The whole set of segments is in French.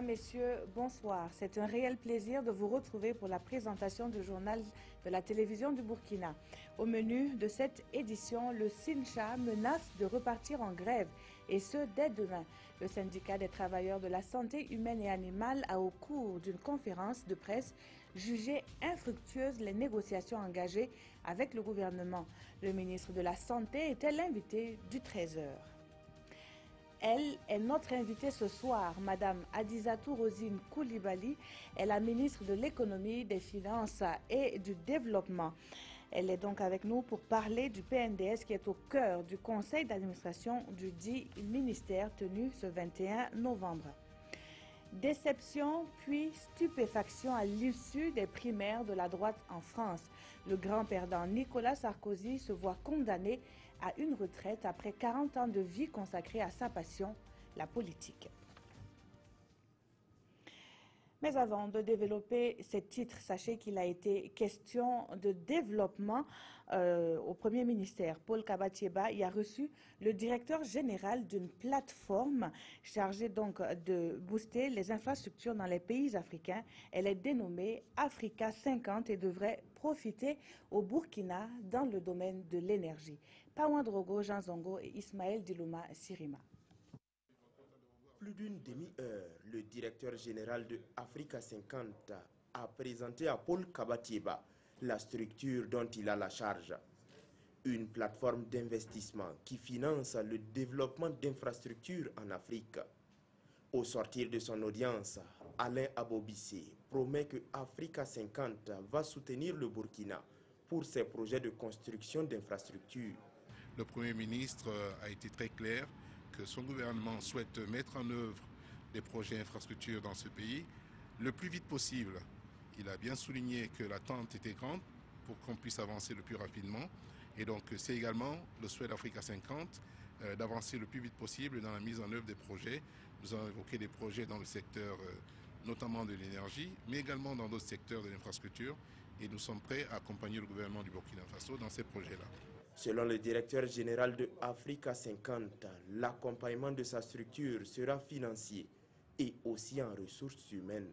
Mesdames, Messieurs, bonsoir. C'est un réel plaisir de vous retrouver pour la présentation du journal de la télévision du Burkina. Au menu de cette édition, le SINCHA menace de repartir en grève, et ce dès demain. Le syndicat des travailleurs de la santé humaine et animale a, au cours d'une conférence de presse, jugé infructueuses les négociations engagées avec le gouvernement. Le ministre de la Santé était l'invité du 13h. Elle est notre invitée ce soir, Madame Adizatou Rosine Koulibaly, est la ministre de l'Économie, des Finances et du Développement. Elle est donc avec nous pour parler du PNDS qui est au cœur du conseil d'administration du dit ministère tenu ce 21 novembre. Déception puis stupéfaction à l'issue des primaires de la droite en France. Le grand perdant Nicolas Sarkozy se voit condamné à une retraite après 40 ans de vie consacrée à sa passion, la politique. Mais avant de développer ces titres, sachez qu'il a été question de développement au Premier ministère. Paul Kabatieba y a reçu le directeur général d'une plateforme chargée donc de booster les infrastructures dans les pays africains. Elle est dénommée Africa 50 et devrait profiter au Burkina dans le domaine de l'énergie. Pawan Drogo, Jean Zongo et Ismaël Dilouma Sirima. Plus d'une demi-heure, le directeur général de Africa 50 a présenté à Paul Kabatieba la structure dont il a la charge. Une plateforme d'investissement qui finance le développement d'infrastructures en Afrique. Au sortir de son audience, Alain Abobissé promet que Africa 50 va soutenir le Burkina pour ses projets de construction d'infrastructures. Le Premier ministre a été très clair que son gouvernement souhaite mettre en œuvre des projets infrastructures dans ce pays le plus vite possible. Il a bien souligné que l'attente était grande pour qu'on puisse avancer le plus rapidement. Et donc c'est également le souhait d'Africa 50 d'avancer le plus vite possible dans la mise en œuvre des projets. Nous avons évoqué des projets dans le secteur notamment de l'énergie, mais également dans d'autres secteurs de l'infrastructure. Et nous sommes prêts à accompagner le gouvernement du Burkina Faso dans ces projets-là. Selon le directeur général de Africa 50, l'accompagnement de sa structure sera financier et aussi en ressources humaines.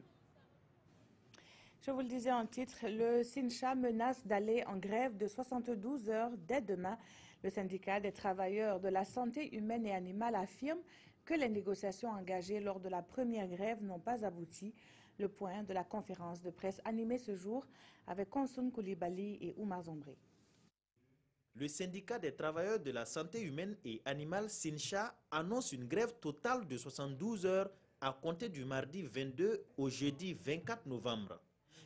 Je vous le disais en titre, le SINCHA menace d'aller en grève de 72 heures dès demain. Le syndicat des travailleurs de la santé humaine et animale affirme que les négociations engagées lors de la première grève n'ont pas abouti. Le point de la conférence de presse animée ce jour avec Konsoun Koulibaly et Oumar Zombré. Le syndicat des travailleurs de la santé humaine et animale SINCHA annonce une grève totale de 72 heures à compter du mardi 22 au jeudi 24 novembre.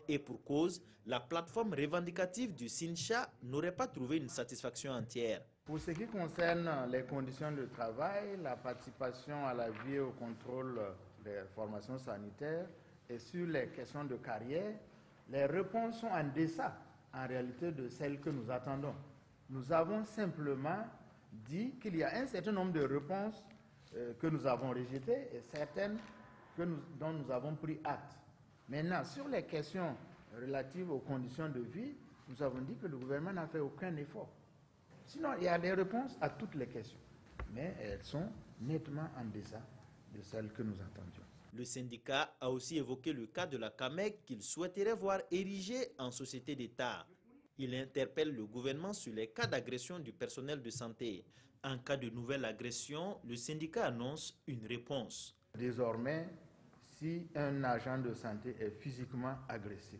Et pour cause, la plateforme revendicative du SINCHA n'aurait pas trouvé une satisfaction entière. Pour ce qui concerne les conditions de travail, la participation à la vie et au contrôle des formations sanitaires et sur les questions de carrière, les réponses sont en deçà en réalité de celles que nous attendons. Nous avons simplement dit qu'il y a un certain nombre de réponses que nous avons rejetées et certaines dont nous avons pris acte. Maintenant, sur les questions relatives aux conditions de vie, nous avons dit que le gouvernement n'a fait aucun effort. Sinon, il y a des réponses à toutes les questions, mais elles sont nettement en deçà de celles que nous attendions. Le syndicat a aussi évoqué le cas de la CAMEC qu'il souhaiterait voir érigée en société d'État. Il interpelle le gouvernement sur les cas d'agression du personnel de santé. En cas de nouvelle agression, le syndicat annonce une réponse. Désormais, si un agent de santé est physiquement agressé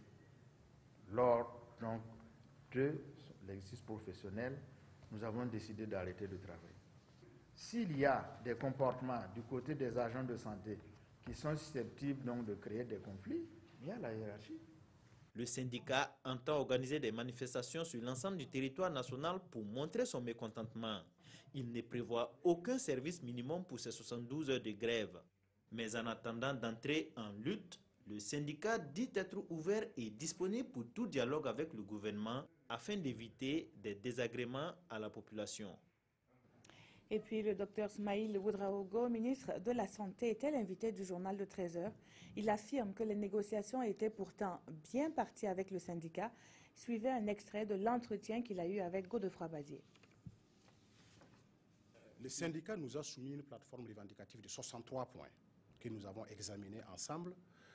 lors donc, de l'exercice professionnel, nous avons décidé d'arrêter de travailler. S'il y a des comportements du côté des agents de santé qui sont susceptibles donc, de créer des conflits, il y a la hiérarchie. Le syndicat entend organiser des manifestations sur l'ensemble du territoire national pour montrer son mécontentement. Il ne prévoit aucun service minimum pour ces 72 heures de grève. Mais en attendant d'entrer en lutte, le syndicat dit être ouvert et disponible pour tout dialogue avec le gouvernement afin d'éviter des désagréments à la population. Et puis le docteur Smaïl Ouedraogo, ministre de la Santé, était l'invité du journal de 13h. Il affirme que les négociations étaient pourtant bien parties avec le syndicat. Suivez un extrait de l'entretien qu'il a eu avec Godefroy Badier. Le syndicat nous a soumis une plateforme revendicative de 63 points. que nous avons examiné ensemble,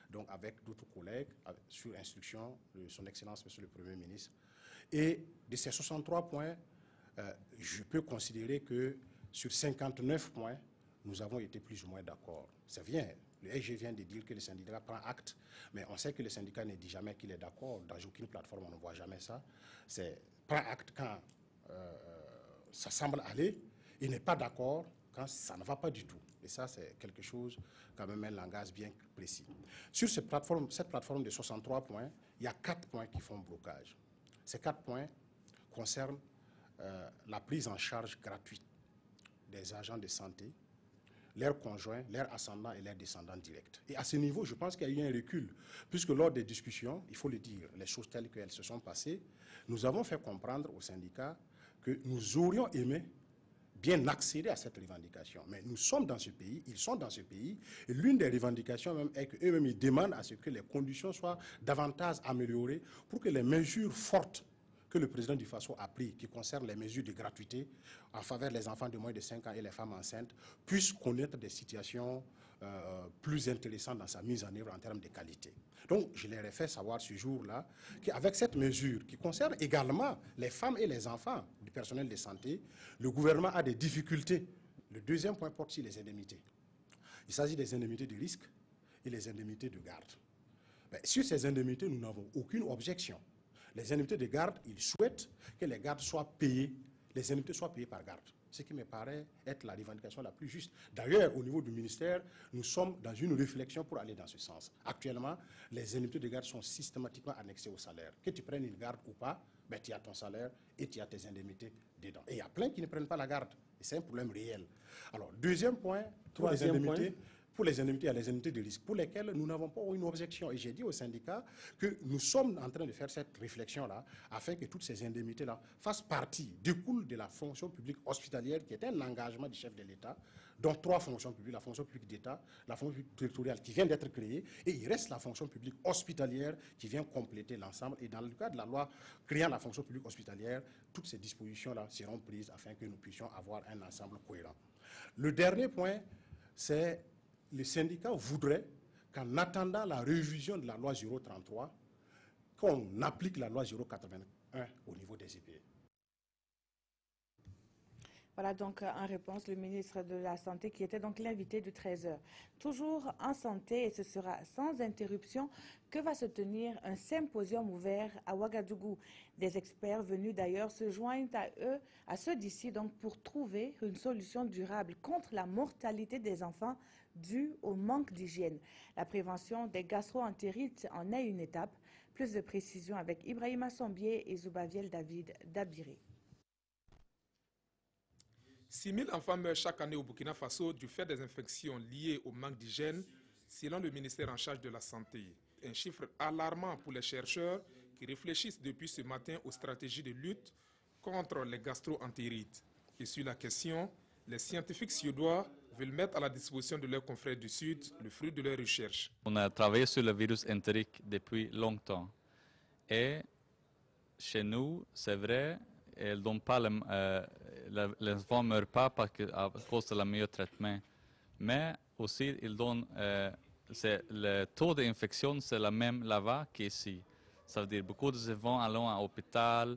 donc avec d'autres collègues, sur instruction de son Excellence, Monsieur le Premier ministre. Et de ces 63 points, je peux considérer que sur 59 points, nous avons été plus ou moins d'accord. C'est bien, le SG vient de dire que le syndicat prend acte, mais on sait que le syndicat ne dit jamais qu'il est d'accord. Dans aucune plateforme, on ne voit jamais ça. C'est prend acte quand ça semble aller, et n'est pas d'accord quand ça ne va pas du tout. Et ça, c'est quelque chose, quand même, un langage bien précis. Sur cette plateforme de 63 points, il y a 4 points qui font blocage. Ces 4 points concernent la prise en charge gratuite des agents de santé, leurs conjoints, leurs ascendants et leurs descendants directs. Et à ce niveau, je pense qu'il y a eu un recul, puisque lors des discussions, il faut le dire, les choses telles qu'elles se sont passées, nous avons fait comprendre aux syndicats que nous aurions aimé bien accéder à cette revendication. Mais nous sommes dans ce pays, ils sont dans ce pays, et l'une des revendications même est qu'eux-mêmes ils demandent à ce que les conditions soient davantage améliorées pour que les mesures fortes que le président du Faso a prises, qui concernent les mesures de gratuité en faveur des enfants de moins de 5 ans et les femmes enceintes, puissent connaître des situations plus intéressantes dans sa mise en œuvre en termes de qualité. Donc, je leur ai fait savoir ce jour-là qu'avec cette mesure, qui concerne également les femmes et les enfants du personnel de santé, le gouvernement a des difficultés. Le deuxième point porte sur les indemnités. Il s'agit des indemnités de risque et les indemnités de garde. Mais sur ces indemnités, nous n'avons aucune objection. Les indemnités de garde, ils souhaitent que les gardes soient payées, les indemnités soient payées par garde, ce qui me paraît être la revendication la plus juste. D'ailleurs, au niveau du ministère, nous sommes dans une réflexion pour aller dans ce sens. Actuellement, les indemnités de garde sont systématiquement annexées au salaire. Que tu prennes une garde ou pas, ben, tu as ton salaire et tu as tes indemnités dedans. Et il y a plein qui ne prennent pas la garde. Et c'est un problème réel. Alors, deuxième point, troisième point. Pour les indemnités, il y a les indemnités de risque, pour lesquelles nous n'avons pas une objection. Et j'ai dit aux syndicats que nous sommes en train de faire cette réflexion-là, afin que toutes ces indemnités-là fassent partie, découlent de la fonction publique hospitalière, qui est un engagement du chef de l'État, dont 3 fonctions publiques, la fonction publique d'État, la fonction publique territoriale qui vient d'être créée, et il reste la fonction publique hospitalière qui vient compléter l'ensemble. Et dans le cadre de la loi créant la fonction publique hospitalière, toutes ces dispositions-là seront prises afin que nous puissions avoir un ensemble cohérent. Le dernier point, c'est les syndicats voudraient qu'en attendant la révision de la loi 033, qu'on applique la loi 081 au niveau des IPE. Voilà donc en réponse le ministre de la Santé qui était donc l'invité du 13h. Toujours en santé, et ce sera sans interruption, que va se tenir un symposium ouvert à Ouagadougou. Des experts venus d'ailleurs se joignent à ceux d'ici donc pour trouver une solution durable contre la mortalité des enfants due au manque d'hygiène. La prévention des gastro-entérites en est une étape. Plus de précisions avec Ibrahima Sombier et Zoubaviel David Dabiré. 6 000 enfants meurent chaque année au Burkina Faso du fait des infections liées au manque d'hygiène, selon le ministère en charge de la Santé. Un chiffre alarmant pour les chercheurs qui réfléchissent depuis ce matin aux stratégies de lutte contre les gastro-entérites. Et sur la question, les scientifiques suédois veulent mettre à la disposition de leurs confrères du Sud le fruit de leurs recherches. On a travaillé sur le virus entérique depuis longtemps. Et chez nous, c'est vrai, les enfants ne meurent pas à cause de meilleur traitement. Mais aussi, le taux d'infection, c'est le même là-bas qu'ici. Ça veut dire beaucoup d'enfants allant à l'hôpital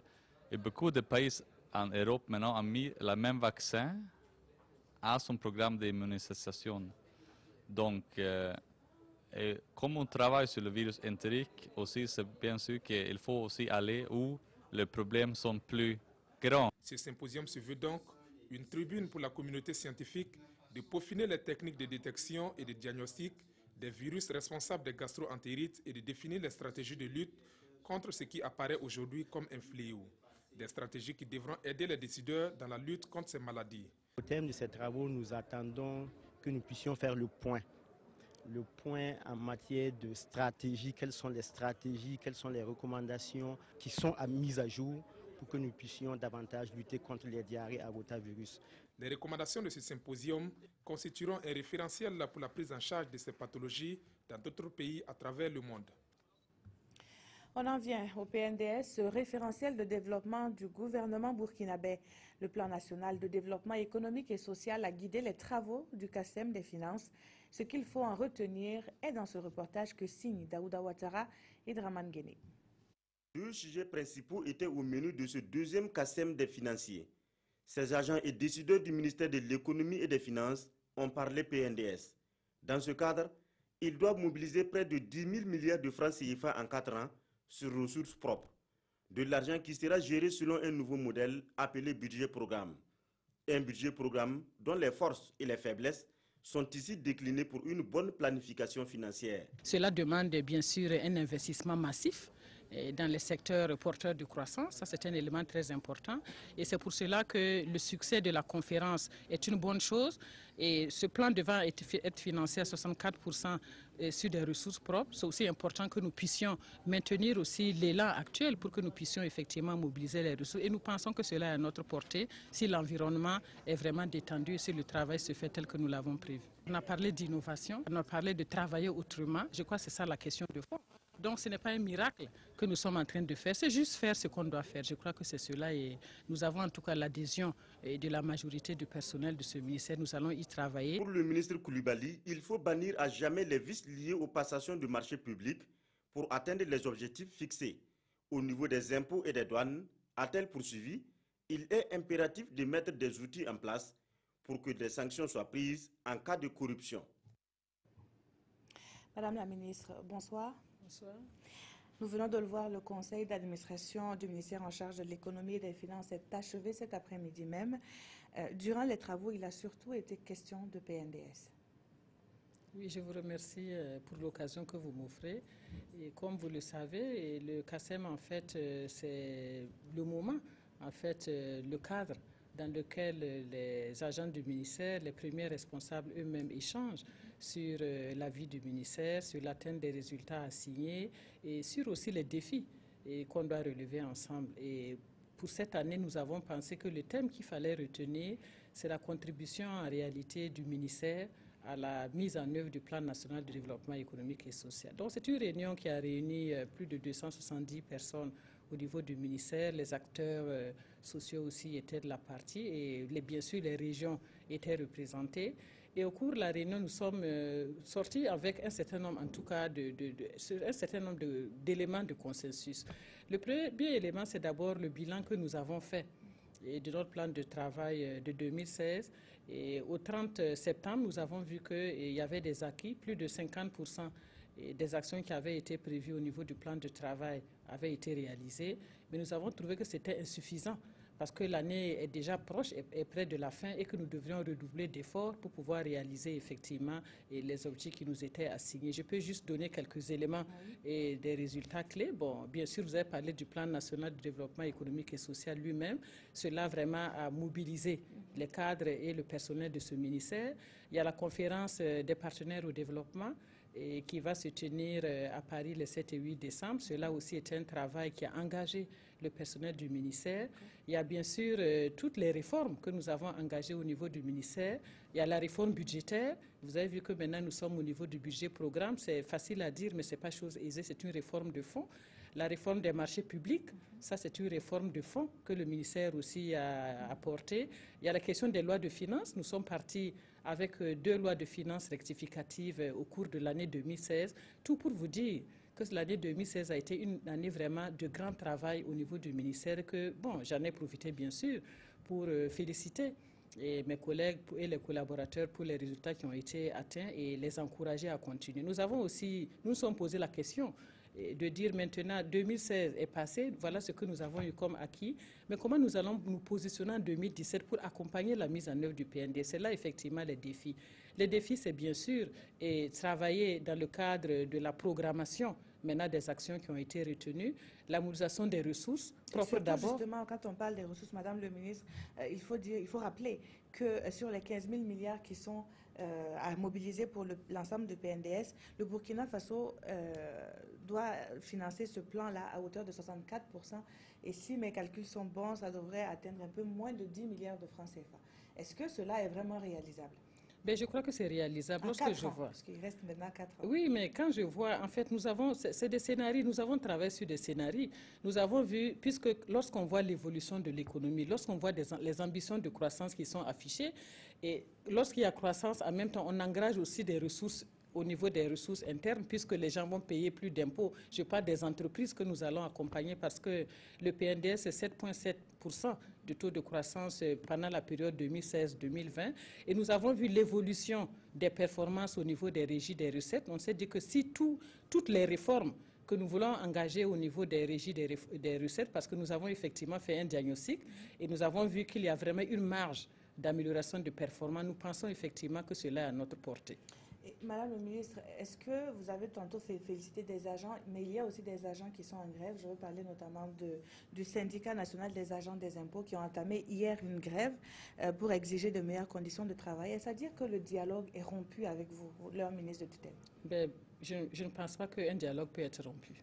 et beaucoup de pays en Europe maintenant ont mis le même vaccin à son programme d'immunisation. Donc, comme on travaille sur le virus entérique, aussi c'est bien sûr qu'il faut aussi aller où les problèmes sont plus grands. Ce symposium se veut donc une tribune pour la communauté scientifique de peaufiner les techniques de détection et de diagnostic des virus responsables des gastro-entérites et de définir les stratégies de lutte contre ce qui apparaît aujourd'hui comme un fléau. Des stratégies qui devront aider les décideurs dans la lutte contre ces maladies. Au terme de ces travaux, nous attendons que nous puissions faire le point en matière de stratégie, quelles sont les stratégies, quelles sont les recommandations qui sont mises à jour pour que nous puissions davantage lutter contre les diarrhées à rotavirus. Les recommandations de ce symposium constitueront un référentiel pour la prise en charge de ces pathologies dans d'autres pays à travers le monde. On en vient au PNDS, ce référentiel de développement du gouvernement burkinabé. Le plan national de développement économique et social a guidé les travaux du CACEM des finances. Ce qu'il faut en retenir est dans ce reportage que signent Daouda Ouattara et Draman Guéné. Deux sujets principaux étaient au menu de ce deuxième CACEM des financiers. Ces agents et décideurs du ministère de l'économie et des finances ont parlé PNDS. Dans ce cadre, ils doivent mobiliser près de 10 000 milliards de francs CFA en 4 ans sur ressources propres. De l'argent qui sera géré selon un nouveau modèle appelé budget programme. Un budget programme dont les forces et les faiblesses sont ici déclinées pour une bonne planification financière. Cela demande bien sûr un investissement massif dans les secteurs porteurs de croissance. Ça, c'est un élément très important. Et c'est pour cela que le succès de la conférence est une bonne chose. Et ce plan devant être financé à 64% sur des ressources propres. C'est aussi important que nous puissions maintenir aussi l'élan actuel pour que nous puissions effectivement mobiliser les ressources. Et nous pensons que cela est à notre portée si l'environnement est vraiment détendu et si le travail se fait tel que nous l'avons prévu. On a parlé d'innovation, on a parlé de travailler autrement. Je crois que c'est ça la question de fond. Donc ce n'est pas un miracle que nous sommes en train de faire, c'est juste faire ce qu'on doit faire. Je crois que c'est cela et nous avons en tout cas l'adhésion de la majorité du personnel de ce ministère. Nous allons y travailler. Pour le ministre Koulibaly, il faut bannir à jamais les vices liés aux passations de marchés publics pour atteindre les objectifs fixés. Au niveau des impôts et des douanes, a-t-elle poursuivi, il est impératif de mettre des outils en place pour que des sanctions soient prises en cas de corruption. Madame la ministre, bonsoir. Bonsoir. Nous venons de le voir, le conseil d'administration du ministère en charge de l'économie et des finances est achevé cet après-midi même. Durant les travaux, il a surtout été question de PNDS. Oui, je vous remercie pour l'occasion que vous m'offrez. Et comme vous le savez, le CACEM, en fait, c'est le moment, en fait, le cadre dans lequel les agents du ministère, les premiers responsables eux-mêmes échangent sur la vie du ministère, sur l'atteinte des résultats assignés et sur aussi les défis qu'on doit relever ensemble. Et pour cette année, nous avons pensé que le thème qu'il fallait retenir, c'est la contribution en réalité du ministère à la mise en œuvre du plan national de développement économique et social. Donc c'est une réunion qui a réuni plus de 270 personnes au niveau du ministère. Les acteurs sociaux aussi étaient de la partie et bien sûr les régions étaient représentées. Et au cours de la réunion, nous sommes sortis avec un certain nombre, en tout cas, un certain nombre d'éléments de consensus. Le premier élément, c'est d'abord le bilan que nous avons fait de notre plan de travail de 2016. Et au 30 septembre, nous avons vu qu'il y avait des acquis, plus de 50% des actions qui avaient été prévues au niveau du plan de travail avaient été réalisées. Mais nous avons trouvé que c'était insuffisant parce que l'année est déjà proche et près de la fin et que nous devrions redoubler d'efforts pour pouvoir réaliser effectivement les objectifs qui nous étaient assignés. Je peux juste donner quelques éléments et des résultats clés. Bon, bien sûr, vous avez parlé du plan national de développement économique et social lui-même. Cela vraiment a mobilisé les cadres et le personnel de ce ministère. Il y a la conférence des partenaires au développement et qui va se tenir à Paris le 7 et 8 décembre. Cela aussi est un travail qui a engagé le personnel du ministère. Il y a bien sûr toutes les réformes que nous avons engagées au niveau du ministère. Il y a la réforme budgétaire. Vous avez vu que maintenant nous sommes au niveau du budget programme. C'est facile à dire, mais ce n'est pas chose aisée. C'est une réforme de fond. La réforme des marchés publics, ça c'est une réforme de fond que le ministère aussi a apportée. Il y a la question des lois de finances. Nous sommes partis avec 2 lois de finances rectificatives au cours de l'année 2016. Tout pour vous dire que l'année 2016 a été une année vraiment de grand travail au niveau du ministère que, bon, j'en ai profité bien sûr pour féliciter mes collègues et les collaborateurs pour les résultats qui ont été atteints et les encourager à continuer. Nous avons aussi, nous sommes posé la question de dire maintenant 2016 est passé, voilà ce que nous avons eu comme acquis, mais comment nous allons nous positionner en 2017 pour accompagner la mise en œuvre du PND. C'est là effectivement les défis. Les défis, c'est bien sûr travailler dans le cadre de la programmation maintenant des actions qui ont été retenues, la mobilisation des ressources propres d'abord. Justement, quand on parle des ressources, Madame le ministre, il faut rappeler que sur les 15 000 milliards qui sont à mobiliser pour l'ensemble de PNDS, le Burkina Faso doit financer ce plan-là à hauteur de 64%. Et si mes calculs sont bons, ça devrait atteindre un peu moins de 10 milliards de francs CFA. Est-ce que cela est vraiment réalisable? Ben, je crois que c'est réalisable. Lorsque je vois. Parce qu'il reste maintenant 4 ans. Oui, mais quand je vois, en fait, c'est des scénarios, nous avons travaillé sur des scénarios. Nous avons vu, puisque lorsqu'on voit l'évolution de l'économie, lorsqu'on voit les ambitions de croissance qui sont affichées, et lorsqu'il y a croissance, en même temps, on engage aussi des ressources au niveau des ressources internes, puisque les gens vont payer plus d'impôts. Je parle des entreprises que nous allons accompagner parce que le PNDS, c'est 7,7% du taux de croissance pendant la période 2016-2020. Et nous avons vu l'évolution des performances au niveau des régies des recettes. On s'est dit que si toutes les réformes que nous voulons engager au niveau des régies des recettes, parce que nous avons effectivement fait un diagnostic et nous avons vu qu'il y a vraiment une marge d'amélioration de performance, nous pensons effectivement que cela est à notre portée. Madame le ministre, est-ce que vous avez tantôt félicité des agents, mais il y a aussi des agents qui sont en grève. Je veux parler notamment du syndicat national des agents des impôts qui ont entamé hier une grève pour exiger de meilleures conditions de travail. Est-ce à dire que le dialogue est rompu avec vous, leur ministre de tutelle? Ben, je ne pense pas qu'un dialogue peut être rompu.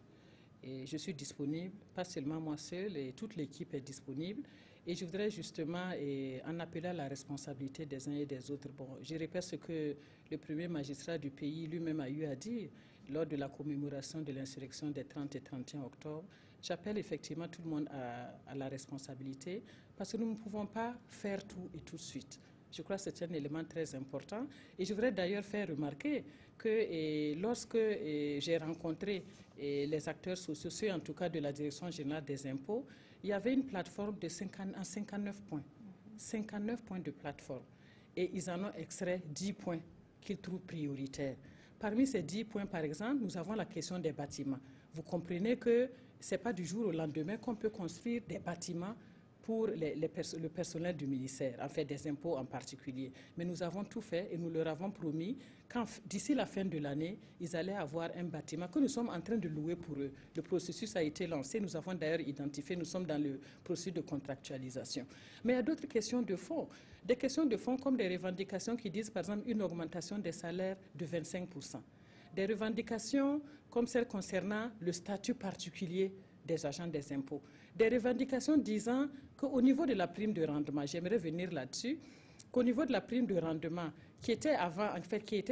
Et je suis disponible, pas seulement moi seule, et toute l'équipe est disponible. Et je voudrais justement en appeler à la responsabilité des uns et des autres. Bon, je répète ce que le premier magistrat du pays lui-même a eu à dire lors de la commémoration de l'insurrection des 30 et 31 octobre. J'appelle effectivement tout le monde à la responsabilité parce que nous ne pouvons pas faire tout et tout de suite. Je crois que c'est un élément très important. Et je voudrais d'ailleurs faire remarquer que lorsque j'ai rencontré les acteurs sociaux, ceux en tout cas de la Direction générale des impôts, il y avait une plateforme de 59 points. 59 points de plateforme. Et ils en ont extrait 10 points qu'ils trouvent prioritaires. Parmi ces 10 points, par exemple, nous avons la question des bâtiments. Vous comprenez que ce n'est pas du jour au lendemain qu'on peut construire des bâtiments pour le personnel du ministère, en fait des impôts en particulier. Mais nous avons tout fait et nous leur avons promis qu'd'ici la fin de l'année, ils allaient avoir un bâtiment que nous sommes en train de louer pour eux. Le processus a été lancé, nous avons d'ailleurs identifié, nous sommes dans le processus de contractualisation. Mais il y a d'autres questions de fond. Des questions de fond comme des revendications qui disent par exemple une augmentation des salaires de 25%. Des revendications comme celles concernant le statut particulier des agents des impôts. Des revendications disant qu'au niveau de la prime de rendement, j'aimerais venir là-dessus, qu'au niveau de la prime de rendement qui était avant, en fait, qui est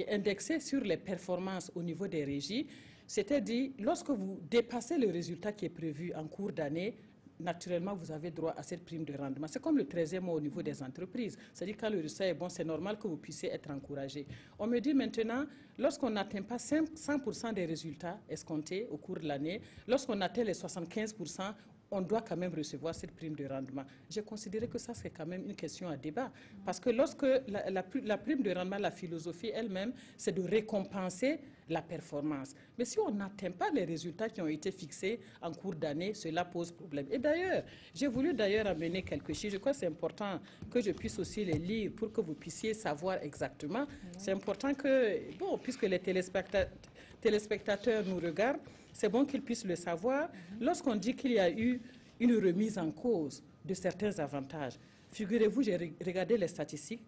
indexée sur les performances au niveau des régies, c'était dit, lorsque vous dépassez le résultat qui est prévu en cours d'année, naturellement, vous avez droit à cette prime de rendement. C'est comme le 13e mois au niveau des entreprises. C'est-à-dire quand le résultat est bon, c'est normal que vous puissiez être encouragé. On me dit maintenant, lorsqu'on n'atteint pas 100% des résultats escomptés au cours de l'année, lorsqu'on atteint les 75%, on doit quand même recevoir cette prime de rendement. J'ai considéré que ça, c'est quand même une question à débat. Parce que lorsque la prime de rendement, la philosophie elle-même, c'est de récompenser la performance. Mais si on n'atteint pas les résultats qui ont été fixés en cours d'année, cela pose problème. Et d'ailleurs, j'ai voulu d'ailleurs amener quelques chiffres. Je crois que c'est important que je puisse aussi les lire pour que vous puissiez savoir exactement. C'est important que, bon, puisque les téléspectateurs nous regardent, c'est bon qu'ils puissent le savoir. Lorsqu'on dit qu'il y a eu une remise en cause de certains avantages, figurez-vous, j'ai regardé les statistiques.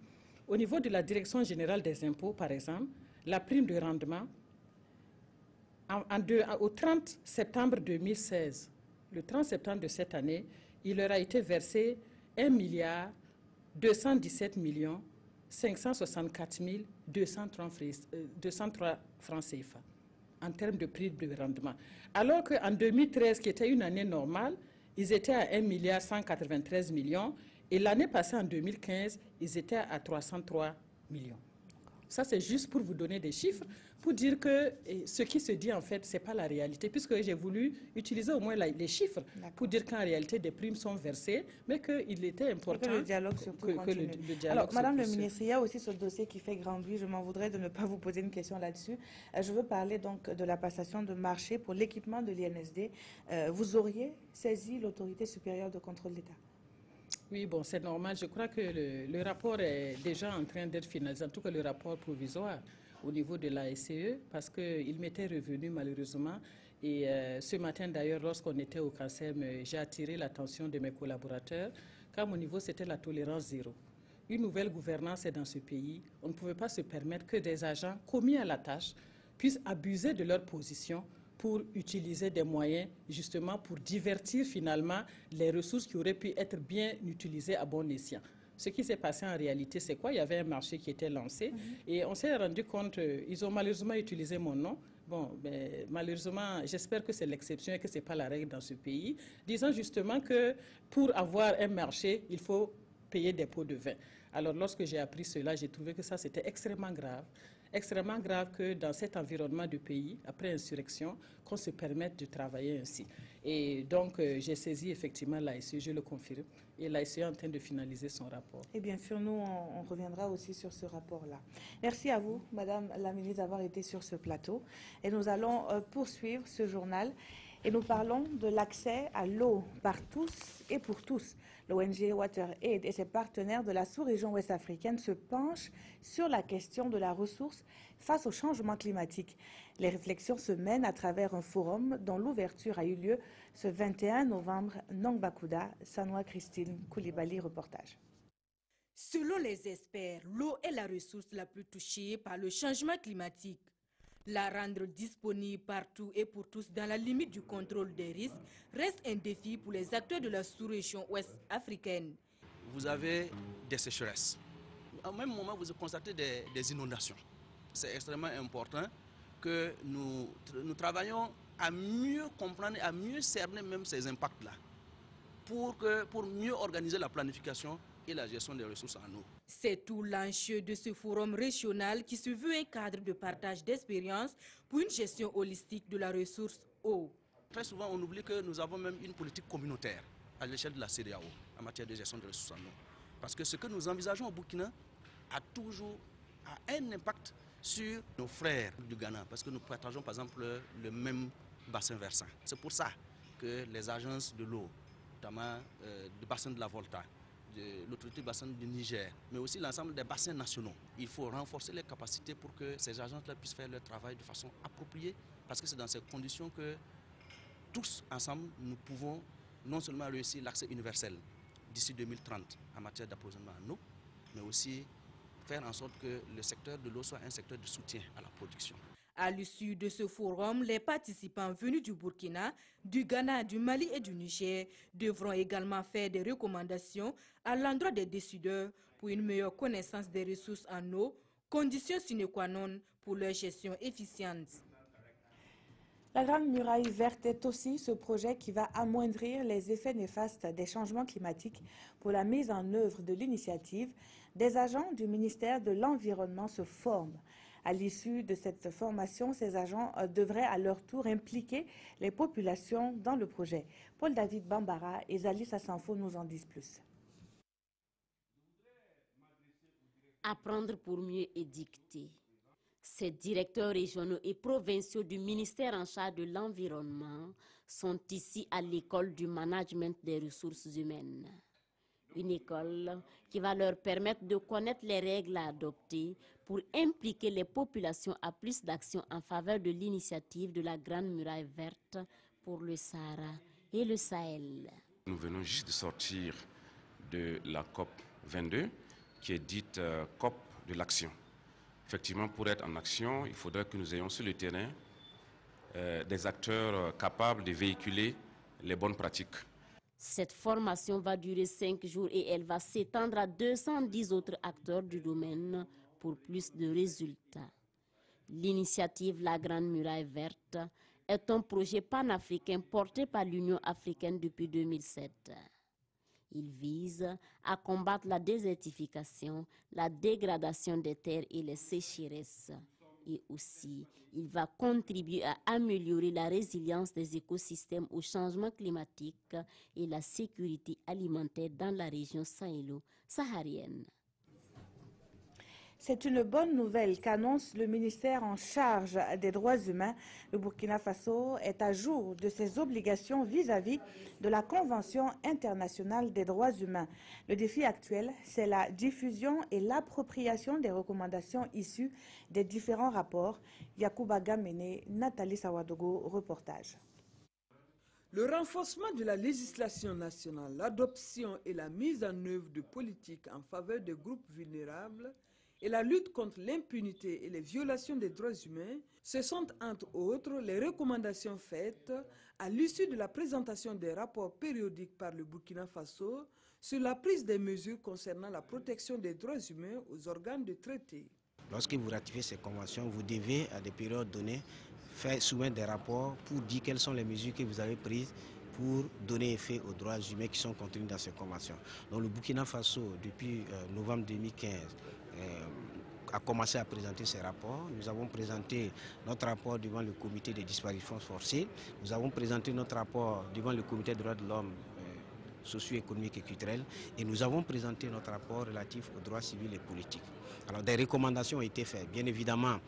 Au niveau de la Direction générale des impôts, par exemple, la prime de rendement, au 30 septembre 2016, le 30 septembre de cette année, il leur a été versé 1,217 564 203 francs CFA en termes de prix de rendement. Alors qu'en 2013, qui était une année normale, ils étaient à 1,193 milliard et l'année passée, en 2015, ils étaient à 303 millions. Ça, c'est juste pour vous donner des chiffres, pour dire que ce qui se dit, en fait, ce n'est pas la réalité, puisque j'ai voulu utiliser au moins les chiffres pour dire qu'en réalité, des primes sont versées, mais qu'il était important que le dialogue surtout continue. Alors, Madame le ministre, il y a aussi ce dossier qui fait grand bruit. Je m'en voudrais de ne pas vous poser une question là-dessus. Je veux parler donc de la passation de marché pour l'équipement de l'INSD. Vous auriez saisi l'autorité supérieure de contrôle d'État? Oui, bon, c'est normal. Je crois que le rapport est déjà en train d'être finalisé, en tout cas le rapport provisoire au niveau de la SCE, parce qu'il m'était revenu malheureusement. Et ce matin, d'ailleurs, lorsqu'on était au CACEM, j'ai attiré l'attention de mes collaborateurs, car mon niveau, c'était la tolérance zéro. Une nouvelle gouvernance est dans ce pays. On ne pouvait pas se permettre que des agents commis à la tâche puissent abuser de leur position pour utiliser des moyens justement pour divertir finalement les ressources qui auraient pu être bien utilisées à bon escient. Ce qui s'est passé en réalité, c'est quoi? Il y avait un marché qui était lancé et on s'est rendu compte, ils ont malheureusement utilisé mon nom. Bon, mais malheureusement, j'espère que c'est l'exception et que ce n'est pas la règle dans ce pays, disant justement que pour avoir un marché, il faut payer des pots de vin. Alors, lorsque j'ai appris cela, j'ai trouvé que ça, c'était extrêmement grave que dans cet environnement de pays, après insurrection, qu'on se permette de travailler ainsi. Et donc, j'ai saisi effectivement l'ASE, je le confirme, et l'ASE est en train de finaliser son rapport. Et bien sûr, nous, on reviendra aussi sur ce rapport-là. Merci à vous, Madame la ministre, d'avoir été sur ce plateau. Et nous allons poursuivre ce journal. Et nous parlons de l'accès à l'eau par tous et pour tous. L'ONG WaterAid et ses partenaires de la sous-région ouest-africaine se penchent sur la question de la ressource face au changement climatique. Les réflexions se mènent à travers un forum dont l'ouverture a eu lieu ce 21 novembre. Nongbakuda, Sanoa Christine Koulibaly, reportage. Selon les experts, l'eau est la ressource la plus touchée par le changement climatique. La rendre disponible partout et pour tous dans la limite du contrôle des risques reste un défi pour les acteurs de la sous-région ouest-africaine. Vous avez des sécheresses. Au même moment, vous constatez des inondations. C'est extrêmement important que nous travaillions à mieux comprendre, à mieux cerner même ces impacts-là pour mieux organiser la planification et la gestion des ressources en eau. C'est tout l'enjeu de ce forum régional qui se veut un cadre de partage d'expériences pour une gestion holistique de la ressource eau. Très souvent, on oublie que nous avons même une politique communautaire à l'échelle de la CEDEAO en matière de gestion des ressources en eau. Parce que ce que nous envisageons au Burkina a un impact sur nos frères du Ghana, parce que nous partageons par exemple le même bassin versant. C'est pour ça que les agences de l'eau, notamment le bassin de la Volta, de l'autorité bassin du Niger, mais aussi l'ensemble des bassins nationaux. Il faut renforcer les capacités pour que ces agences-là puissent faire leur travail de façon appropriée, parce que c'est dans ces conditions que tous ensemble, nous pouvons non seulement réussir l'accès universel d'ici 2030 en matière d'approvisionnement en eau, mais aussi faire en sorte que le secteur de l'eau soit un secteur de soutien à la production. À l'issue de ce forum, les participants venus du Burkina, du Ghana, du Mali et du Niger devront également faire des recommandations à l'endroit des décideurs pour une meilleure connaissance des ressources en eau, condition sine qua non pour leur gestion efficiente. La Grande Muraille Verte est aussi ce projet qui va amoindrir les effets néfastes des changements climatiques. Pour la mise en œuvre de l'initiative, des agents du ministère de l'Environnement se forment. À l'issue de cette formation, ces agents devraient à leur tour impliquer les populations dans le projet. Paul-David Bambara et Zali Sassanfo nous en disent plus. Apprendre pour mieux édicter. Ces directeurs régionaux et provinciaux du ministère en charge de l'environnement sont ici à l'école du management des ressources humaines. Une école qui va leur permettre de connaître les règles à adopter pour impliquer les populations à plus d'actions en faveur de l'initiative de la Grande Muraille Verte pour le Sahara et le Sahel. Nous venons juste de sortir de la COP 22, qui est dite COP de l'action. Effectivement, pour être en action, il faudrait que nous ayons sur le terrain des acteurs capables de véhiculer les bonnes pratiques. Cette formation va durer 5 jours et elle va s'étendre à 210 autres acteurs du domaine pour plus de résultats. L'initiative La Grande Muraille Verte est un projet panafricain porté par l'Union africaine depuis 2007. Il vise à combattre la désertification, la dégradation des terres et les sécheresses. Et aussi, il va contribuer à améliorer la résilience des écosystèmes au changement climatique et la sécurité alimentaire dans la région sahélo-saharienne. C'est une bonne nouvelle qu'annonce le ministère en charge des droits humains. Le Burkina Faso est à jour de ses obligations vis-à-vis de la Convention internationale des droits humains. Le défi actuel, c'est la diffusion et l'appropriation des recommandations issues des différents rapports. Yacouba Gamene, Nathalie Sawadogo, reportage. Le renforcement de la législation nationale, l'adoption et la mise en œuvre de politiques en faveur des groupes vulnérables et la lutte contre l'impunité et les violations des droits humains, ce sont entre autres les recommandations faites à l'issue de la présentation des rapports périodiques par le Burkina Faso sur la prise des mesures concernant la protection des droits humains aux organes de traité. Lorsque vous ratifiez ces conventions, vous devez, à des périodes données, soumettre des rapports pour dire quelles sont les mesures que vous avez prises pour donner effet aux droits humains qui sont contenus dans ces conventions. Donc le Burkina Faso, depuis novembre 2015, a commencé à présenter ses rapports. Nous avons présenté notre rapport devant le comité des disparitions forcées. Nous avons présenté notre rapport devant le comité des droits de l'homme socio-économique et culturel. Et nous avons présenté notre rapport relatif aux droits civils et politiques. Alors des recommandations ont été faites. Bien évidemment,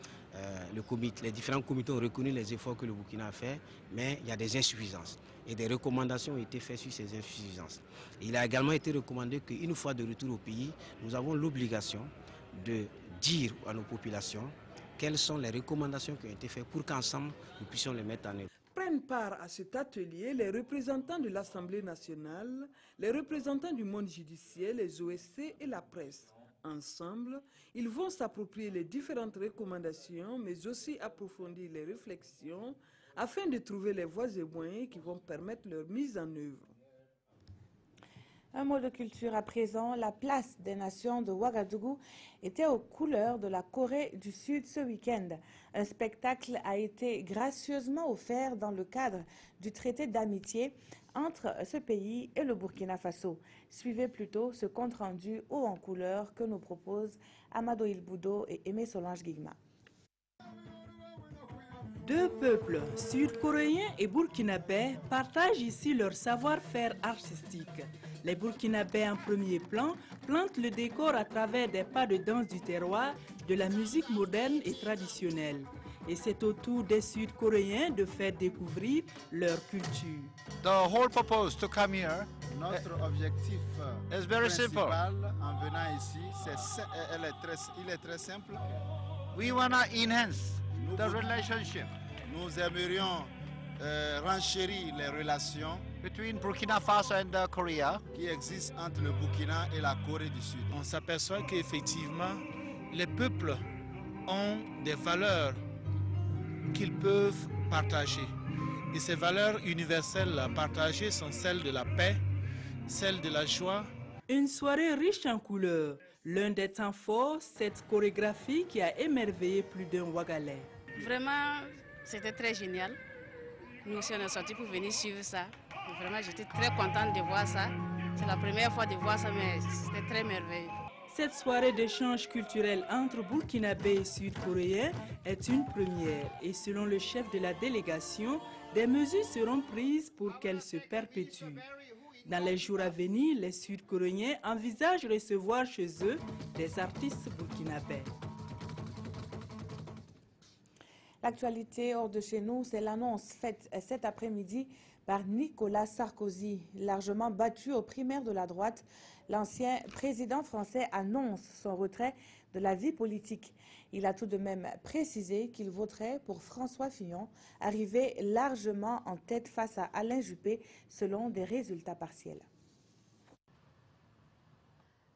les différents comités ont reconnu les efforts que le Burkina a fait, mais il y a des insuffisances. Et des recommandations ont été faites sur ces insuffisances. Il a également été recommandé qu'une fois de retour au pays, nous avons l'obligation de dire à nos populations quelles sont les recommandations qui ont été faites pour qu'ensemble nous puissions les mettre en œuvre. Prennent part à cet atelier les représentants de l'Assemblée nationale, les représentants du monde judiciaire, les OSC et la presse. Ensemble, ils vont s'approprier les différentes recommandations, mais aussi approfondir les réflexions afin de trouver les voies et moyens qui vont permettre leur mise en œuvre. Un mot de culture à présent. La place des nations de Ouagadougou était aux couleurs de la Corée du Sud ce week-end. Un spectacle a été gracieusement offert dans le cadre du traité d'amitié entre ce pays et le Burkina Faso. Suivez plutôt ce compte-rendu haut en couleurs que nous proposent Amado Ilboudo et Aimé Solange Guigma. Deux peuples, sud-coréens et burkinabés, partagent ici leur savoir-faire artistique. Les burkinabés en premier plan plantent le décor à travers des pas de danse du terroir, de la musique moderne et traditionnelle. Et c'est au tour des sud-coréens de faire découvrir leur culture. The whole purpose to come here, notre objectif principal en venant ici, il est très simple. We want to enhance the relationship. Nous aimerions renchérir les relations between Burkina Faso and Korea qui existent entre le Burkina et la Corée du Sud. On s'aperçoit qu'effectivement, les peuples ont des valeurs qu'ils peuvent partager. Et ces valeurs universelles partagées sont celles de la paix, celles de la joie. Une soirée riche en couleurs. L'un des temps forts, cette chorégraphie qui a émerveillé plus d'un Ouagalais. Vraiment, c'était très génial. Nous aussi, on est sortis pour venir suivre ça. Vraiment, j'étais très contente de voir ça. C'est la première fois de voir ça, mais c'était très merveilleux. Cette soirée d'échange culturel entre Burkinabés et Sud-Coréens est une première. Et selon le chef de la délégation, des mesures seront prises pour qu'elle se perpétue. Dans les jours à venir, les Sud-Coréens envisagent recevoir chez eux des artistes burkinabés. L'actualité hors de chez nous, c'est l'annonce faite cet après-midi par Nicolas Sarkozy. Largement battu aux primaires de la droite, l'ancien président français annonce son retrait de la vie politique. Il a tout de même précisé qu'il voterait pour François Fillon, arrivé largement en tête face à Alain Juppé, selon des résultats partiels.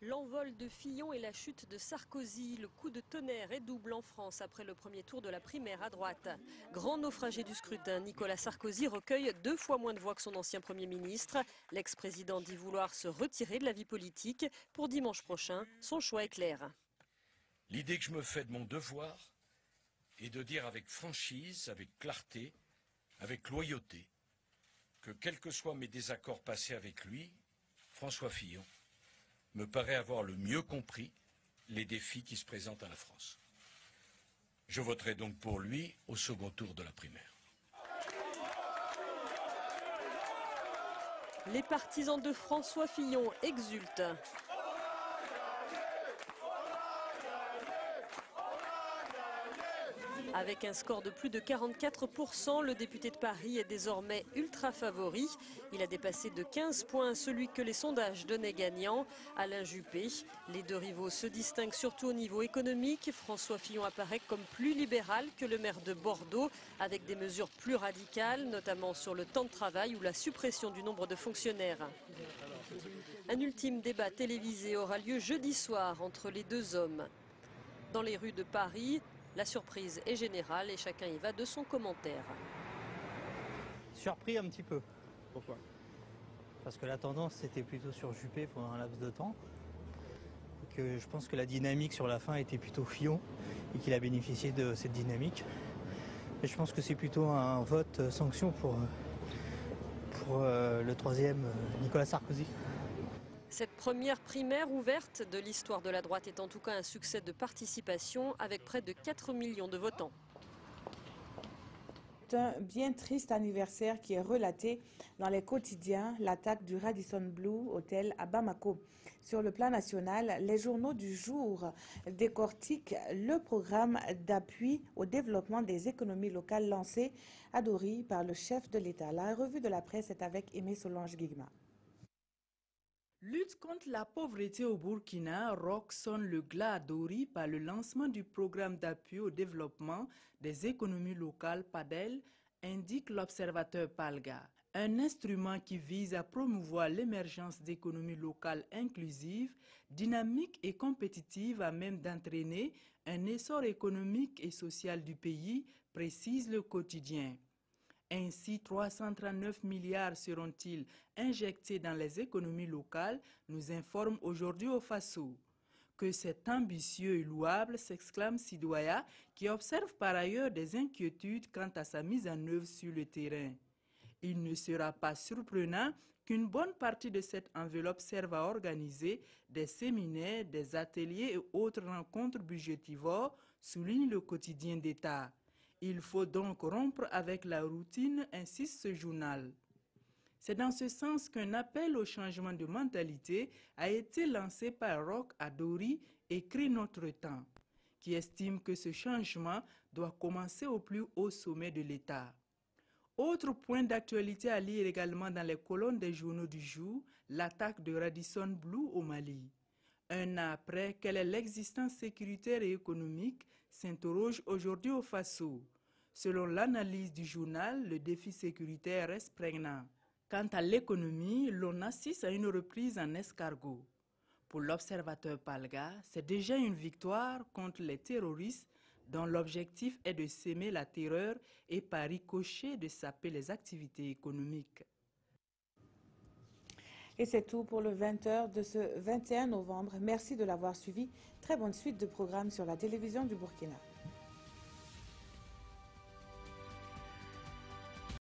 L'envol de Fillon et la chute de Sarkozy, le coup de tonnerre est double en France après le premier tour de la primaire à droite. Grand naufragé du scrutin, Nicolas Sarkozy recueille 2 fois moins de voix que son ancien Premier ministre. L'ex-président dit vouloir se retirer de la vie politique. Pour dimanche prochain, son choix est clair. L'idée que je me fais de mon devoir est de dire avec franchise, avec clarté, avec loyauté, que quels que soient mes désaccords passés avec lui, François Fillon me paraît avoir le mieux compris les défis qui se présentent à la France. Je voterai donc pour lui au second tour de la primaire. Les partisans de François Fillon exultent. Avec un score de plus de 44%, le député de Paris est désormais ultra favori. Il a dépassé de 15 points celui que les sondages donnaient gagnant, Alain Juppé. Les deux rivaux se distinguent surtout au niveau économique. François Fillon apparaît comme plus libéral que le maire de Bordeaux, avec des mesures plus radicales, notamment sur le temps de travail ou la suppression du nombre de fonctionnaires. Un ultime débat télévisé aura lieu jeudi soir entre les deux hommes. Dans les rues de Paris, la surprise est générale et chacun y va de son commentaire. Surpris un petit peu. Pourquoi? parce que la tendance était plutôt sur Juppé pendant un laps de temps. Et que je pense que la dynamique sur la fin était plutôt Fillon et qu'il a bénéficié de cette dynamique. Et je pense que c'est plutôt un vote sanction pour le troisième, Nicolas Sarkozy. Cette première primaire ouverte de l'histoire de la droite est en tout cas un succès de participation avec près de 4 millions de votants. C'est un bien triste anniversaire qui est relaté dans les quotidiens, l'attaque du Radisson Blu Hotel à Bamako. Sur le plan national, les journaux du jour décortiquent le programme d'appui au développement des économies locales lancé à Dori par le chef de l'État. La revue de la presse est avec Aimé Solange Guigma. Lutte contre la pauvreté au Burkina, Roch sonne le glas à Dori par le lancement du programme d'appui au développement des économies locales PADEL, indique l'observateur Palga. Un instrument qui vise à promouvoir l'émergence d'économies locales inclusives, dynamiques et compétitives à même d'entraîner un essor économique et social du pays, précise le quotidien. Ainsi, 339 milliards seront-ils injectés dans les économies locales, nous informe aujourd'hui au Faso. Que c'est ambitieux et louable, s'exclame Sidoya, qui observe par ailleurs des inquiétudes quant à sa mise en œuvre sur le terrain. Il ne sera pas surprenant qu'une bonne partie de cette enveloppe serve à organiser des séminaires, des ateliers et autres rencontres budgétivores, souligne le quotidien d'État. Il faut donc rompre avec la routine, insiste ce journal. C'est dans ce sens qu'un appel au changement de mentalité a été lancé par Roch à Dori, écrit Notre Temps, qui estime que ce changement doit commencer au plus haut sommet de l'État. Autre point d'actualité à lire également dans les colonnes des journaux du jour, l'attaque de Radisson Blu au Mali. Un an après, quelle est l'existence sécuritaire et économique, s'interroge aujourd'hui au Faso. Selon l'analyse du journal, le défi sécuritaire reste prégnant. Quant à l'économie, l'on assiste à une reprise en escargot. Pour l'observateur Palga, c'est déjà une victoire contre les terroristes dont l'objectif est de s'aimer la terreur et par ricochet de saper les activités économiques. Et c'est tout pour le 20h de ce 21 novembre. Merci de l'avoir suivi. Très bonne suite de programmes sur la télévision du Burkina.